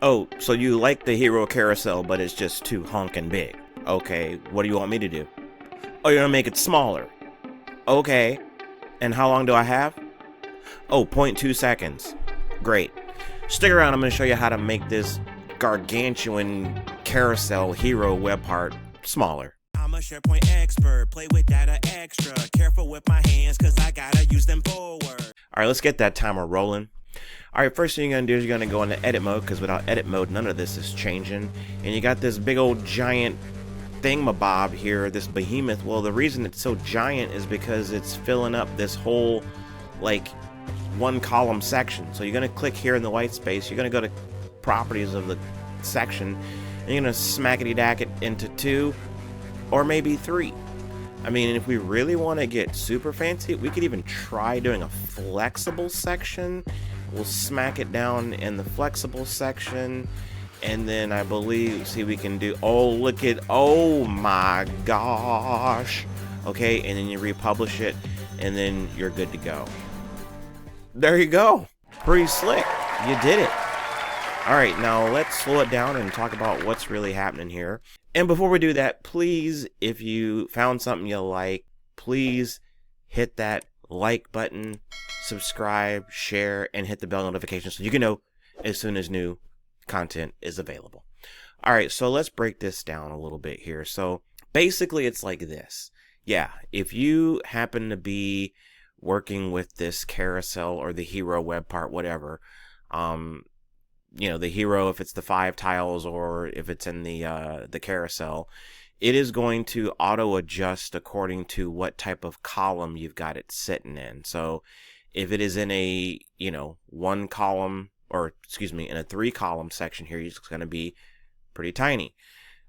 Oh, so you like the Hero Carousel, but it's just too honking big. Okay, what do you want me to do? Oh, you're gonna make it smaller. Okay, and how long do I have? Oh, 0.2 seconds. Great. Stick around, I'm gonna show you how to make this gargantuan carousel hero web part smaller. I'm a SharePoint expert, play with data extra, careful with my hands cause I gotta use them forward. Alright, let's get that timer rolling. Alright, first thing you're gonna do is you're gonna go into edit mode, because without edit mode none of this is changing. And you got this big old giant thingamabob here, this behemoth. Well, the reason it's so giant is because it's filling up this whole like one column section. So you're gonna click here in the white space, you're gonna go to properties of the section, and you're gonna smackety-dack it into 2 or maybe 3. I mean, if we really want to get super fancy, we could even try doing a flexible section. We'll smack it down in the flexible section, and then I believe, see, we can do, oh, look at, oh my gosh. Okay, and then you republish it, and then you're good to go. There you go. Pretty slick. You did it. Alright, now let's slow it down and talk about what's really happening here. And before we do that, please, if you found something you like, please hit that like button, subscribe, share, and hit the bell notification so you can know as soon as new content is available. Alright, so let's break this down a little bit here. So basically it's like this. Yeah, if you happen to be working with this carousel or the hero web part, whatever, you know, the hero, if it's the 5 tiles or if it's in the carousel, it is going to auto adjust according to what type of column you've got it sitting in. So if it is in a, you know, 1 column, or excuse me, in a 3 column section here, it's going to be pretty tiny.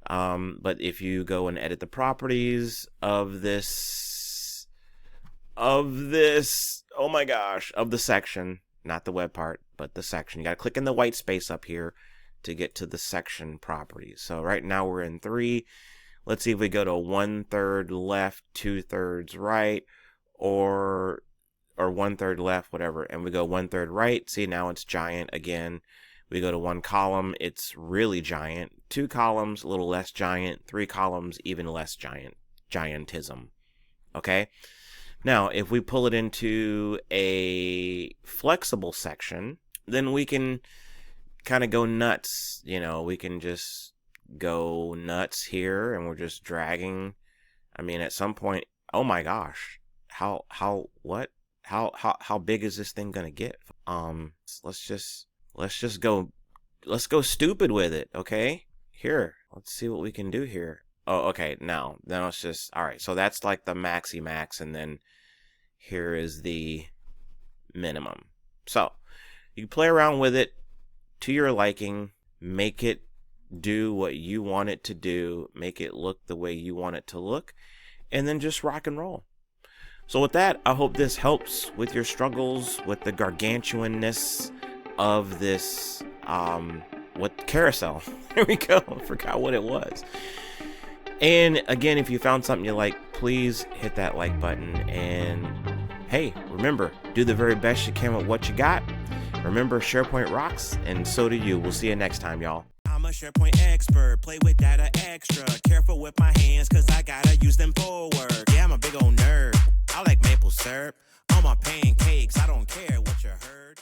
But if you go and edit the properties of this, oh my gosh, of the section, not the web part, but the section, you got to click in the white space up here to get to the section properties. So right now we're in 3. Let's see if we go to 1/3 left, 2/3 right, or 1/3 left, whatever, and we go 1/3 right. See, now it's giant again. We go to 1 column, it's really giant. 2 columns, a little less giant. 3 columns, even less giant. Giantism. Okay? Now, if we pull it into a flexible section, then we can kind of go nuts. You know, we can just go nuts here, and we're just dragging. I mean, at some point, oh my gosh, how big is this thing gonna get? Let's go stupid with it. Okay, here, let's see what we can do here. Oh, okay, now it's just, all right, so that's like the maxi max, and then here is the minimum. So you play around with it to your liking, make it do what you want it to do, make it look the way you want it to look, and then just rock and roll. So with that, I hope this helps with your struggles with the gargantuanness of this what carousel. There we go. I forgot what it was. And again, if you found something you like, please hit that like button. And hey, remember, do the very best you can with what you got. Remember, SharePoint rocks, and so do you. We'll see you next time, y'all. I'm a SharePoint expert, play with data extra, careful with my hands cause I gotta use them forward. Yeah, I'm a big old nerd, I like maple syrup on my pancakes, I don't care what you heard.